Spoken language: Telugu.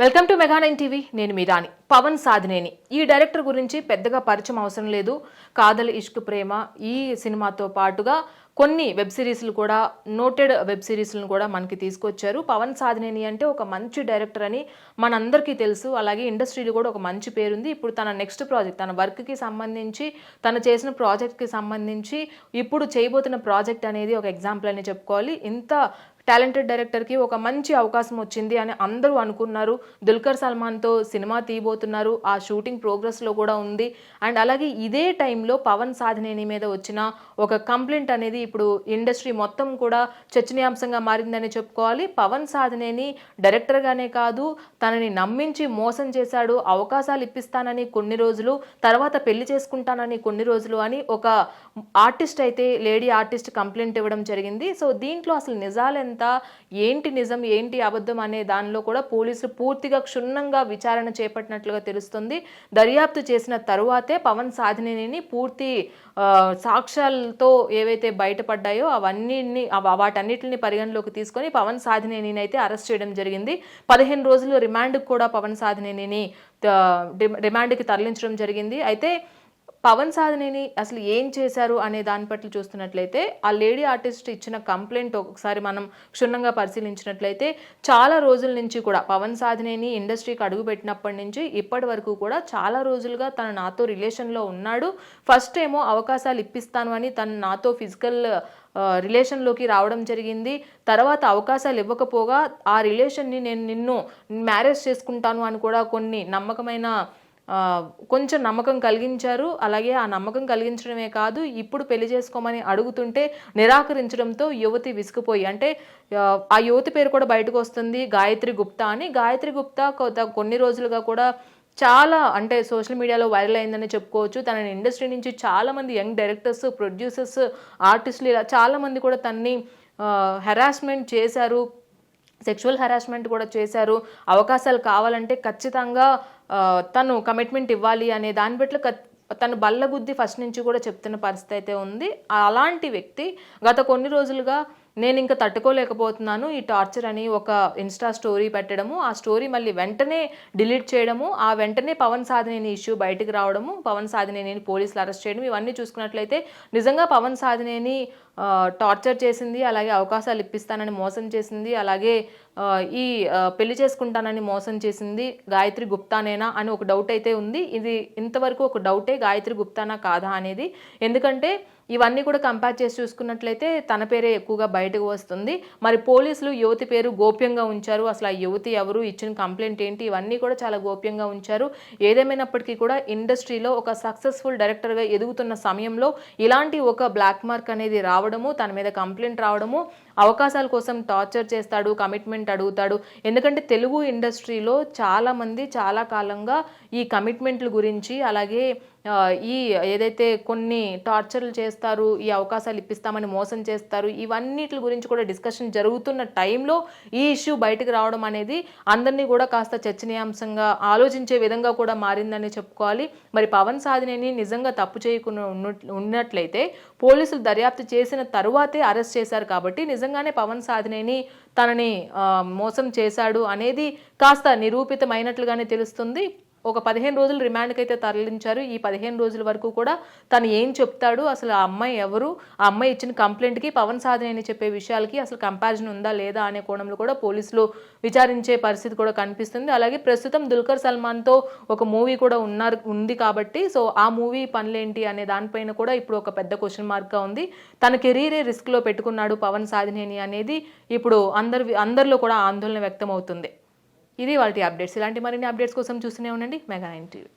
Welcome to మెగా9 TV. నేను మీ రాణి. పవన్ సాధినేని ఈ డైరెక్టర్ గురించి పెద్దగా పరిచయం అవసరం లేదు. కాదల్ ఇష్క్ ప్రేమ ఈ సినిమాతో పాటుగా కొన్ని వెబ్ సిరీస్లు కూడా నోటెడ్ వెబ్ సిరీస్లను కూడా మనకి తీసుకొచ్చారు. పవన్ సాధినేని అంటే ఒక మంచి డైరెక్టర్ అని మనందరికీ తెలుసు. అలాగే ఇండస్ట్రీలో కూడా ఒక మంచి పేరుంది. ఇప్పుడు తన నెక్స్ట్ ప్రాజెక్ట్, తన వర్క్కి సంబంధించి, తను చేసిన ప్రాజెక్ట్కి సంబంధించి ఇప్పుడు చేయబోతున్న ప్రాజెక్ట్ అనేది ఒక ఎగ్జాంపుల్ అని చెప్పుకోవాలి. ఇంత టాలెంటెడ్ డైరెక్టర్కి ఒక మంచి అవకాశం వచ్చింది అని అందరూ అనుకున్నారు. దుల్కర్ సల్మాన్తో సినిమా తీయబోతున్నారు. ఆ షూటింగ్ ప్రోగ్రెస్లో కూడా ఉంది. అండ్ అలాగే ఇదే టైంలో పవన్ సాధినేని మీద వచ్చిన ఒక కంప్లైంట్ అనేది ఇప్పుడు ఇండస్ట్రీ మొత్తం కూడా చర్చనీయాంశంగా మారిందని చెప్పుకోవాలి. పవన్ సాధినేని డైరెక్టర్గానే కాదు, తనని నమ్మించి మోసం చేశాడు, అవకాశాలు ఇప్పిస్తానని కొన్ని రోజులు, తర్వాత పెళ్లి చేసుకుంటానని కొన్ని రోజులు అని ఒక ఆర్టిస్ట్ అయితే లేడీ ఆర్టిస్ట్ కంప్లైంట్ ఇవ్వడం జరిగింది. సో దీంట్లో అసలు నిజాలు ఏంటి నిజం ఏంటి అబద్ధం అనే దానిలో కూడా పోలీసులు పూర్తిగా క్షుణ్ణంగా విచారణ చేపట్టినట్లుగా తెలుస్తుంది. దర్యాప్తు చేసిన తరువాతే పవన్ సాధినేనిని పూర్తి సాక్ష్యాలతో ఏవైతే బయటపడ్డాయో వాటన్నిటిని పరిగణలోకి తీసుకొని పవన్ సాధినేనిని అయితే అరెస్ట్ చేయడం జరిగింది. 15 రోజులు రిమాండ్కి కూడా పవన్ సాధినేనిని రిమాండ్కి తరలించడం జరిగింది. అయితే పవన్ సాధినేని అసలు ఏం చేశారు అనే దాని పట్ల చూస్తున్నట్లయితే, ఆ లేడీ ఆర్టిస్ట్ ఇచ్చిన కంప్లైంట్ ఒకసారి మనం క్షుణ్ణంగా పరిశీలించినట్లయితే, చాలా రోజుల నుంచి కూడా పవన్ సాధినేని ఇండస్ట్రీకి అడుగుపెట్టినప్పటి నుంచి ఇప్పటి వరకు కూడా చాలా రోజులుగా తను నాతో రిలేషన్లో ఉన్నాడు. ఫస్ట్ ఏమో అవకాశాలు ఇప్పిస్తాను అని తను నాతో ఫిజికల్ రిలేషన్లోకి రావడం జరిగింది. తర్వాత అవకాశాలు ఇవ్వకపోగా ఆ రిలేషన్ని నేను నిన్ను మ్యారేజ్ చేసుకుంటాను అని కూడా కొన్ని కొంచెం నమ్మకం కలిగించారు. అలాగే ఆ నమ్మకం కలిగించడమే కాదు, ఇప్పుడు పెళ్లి చేసుకోమని అడుగుతుంటే నిరాకరించడంతో యువతి విసుకుపోయి, అంటే ఆ యువతి పేరు కూడా బయటకు వస్తుంది, గాయత్రి గుప్తా అని. గాయత్రి గుప్తా కొన్ని రోజులుగా కూడా చాలా, అంటే సోషల్ మీడియాలో వైరల్ అయిందని చెప్పుకోవచ్చు. తన ఇండస్ట్రీ నుంచి చాలామంది యంగ్ డైరెక్టర్స్, ప్రొడ్యూసర్స్, ఆర్టిస్టులు ఇలా చాలామంది కూడా తనని హెరాస్మెంట్ చేశారు, సెక్షువల్ హెరాస్మెంట్ కూడా చేశారు. అవకాశాలు కావాలంటే ఖచ్చితంగా తను కమిట్మెంట్ ఇవ్వాలి అనే దాన్ని బట్టి తను బల్లగుద్ది ఫస్ట్ నుంచి కూడా చెప్తున్న పరిస్థితి అయితే ఉంది. అలాంటి వ్యక్తి గత కొన్ని రోజులుగా నేను ఇంకా తట్టుకోలేకపోతున్నాను ఈ టార్చర్ అని ఒక ఇన్స్టా స్టోరీ పెట్టడము, ఆ స్టోరీ మళ్ళీ వెంటనే డిలీట్ చేయడము, ఆ వెంటనే పవన్ సాధినేని ఇష్యూ బయటకు రావడము, పవన్ సాధినేని పోలీసులు అరెస్ట్ చేయడం, ఇవన్నీ చూసుకున్నట్లయితే నిజంగా పవన్ సాధినేని టార్చర్ చేసింది, అలాగే అవకాశాలు ఇప్పిస్తానని మోసం చేసింది, అలాగే ఈ పెళ్లి చేసుకుంటానని మోసం చేసింది గాయత్రి గుప్తానేనా అని ఒక డౌట్ అయితే ఉంది. ఇది ఇంతవరకు ఒక డౌటే, గాయత్రి గుప్తానా కాదా అనేది. ఎందుకంటే ఇవన్నీ కూడా కంపేర్ చేసి చూసుకున్నట్లయితే తన పేరే ఎక్కువగా బయటకు వస్తుంది. మరి పోలీసులు యువతి పేరు గోప్యంగా ఉంచారు. అసలు ఆ యువతి ఎవరు, ఇచ్చిన కంప్లైంట్ ఏంటి, ఇవన్నీ కూడా చాలా గోప్యంగా ఉంచారు. ఏదేమైనప్పటికీ కూడా ఇండస్ట్రీలో ఒక సక్సెస్ఫుల్ డైరెక్టర్గా ఎదుగుతున్న సమయంలో ఇలాంటి ఒక బ్లాక్ మార్క్ అనేది రావడము, తన మీద కంప్లైంట్ రావడము, అవకాశాల కోసం టార్చర్ చేస్తాడు, కమిట్మెంట్ అడుగుతాడు. ఎందుకంటే తెలుగు ఇండస్ట్రీలో చాలామంది చాలా కాలంగా ఈ కమిట్మెంట్ల గురించి, అలాగే ఈ ఏదైతే కొన్ని టార్చర్లు చేస్తారు, ఈ అవకాశాలు ఇప్పిస్తామని మోసం చేస్తారు, ఇవన్నిటి గురించి కూడా డిస్కషన్ జరుగుతున్న టైంలో ఈ ఇష్యూ బయటకు రావడం అనేది అందరినీ కూడా కాస్త చర్చనీయాంశంగా ఆలోచించే విధంగా కూడా మారిందని చెప్పుకోవాలి. మరి పవన్ సాధినేని నిజంగా తప్పు చేయకుండా ఉన్నట్లయితే పోలీసులు దర్యాప్తు చేసిన తరువాతే అరెస్ట్ చేశారు. కాబట్టి నిజంగానే పవన్ సాధినేని తనని మోసం చేశాడు అనేది కాస్త నిరూపితమైనట్లుగానే తెలుస్తుంది. ఒక 15 రోజులు రిమాండ్కి అయితే తరలించారు. ఈ 15 రోజుల వరకు కూడా తను ఏం చెప్తాడు, అసలు ఆ అమ్మాయి ఎవరు, ఆ అమ్మాయి ఇచ్చిన కంప్లైంట్కి పవన్ సాధినేని చెప్పే విషయాలకి అసలు కంపారిజన్ ఉందా లేదా అనే కోణంలో కూడా పోలీసులు విచారించే పరిస్థితి కూడా కనిపిస్తుంది. అలాగే ప్రస్తుతం దుల్కర్ సల్మాన్తో ఒక మూవీ కూడా ఉంది కాబట్టి, సో ఆ మూవీ పనులేంటి అనే దానిపైన కూడా ఇప్పుడు ఒక పెద్ద క్వశ్చన్ మార్క్గా ఉంది. తన కెరీరే రిస్క్లో పెట్టుకున్నాడు పవన్ సాధినేని అనేది ఇప్పుడు అందరిలో కూడా ఆందోళన వ్యక్తం అవుతుంది. ఇది వాటి అప్డేట్స్. ఇలాంటి మరిన్ని అప్డేట్స్ కోసం చూస్తూనే ఉండండి మెగా9 టీవీ.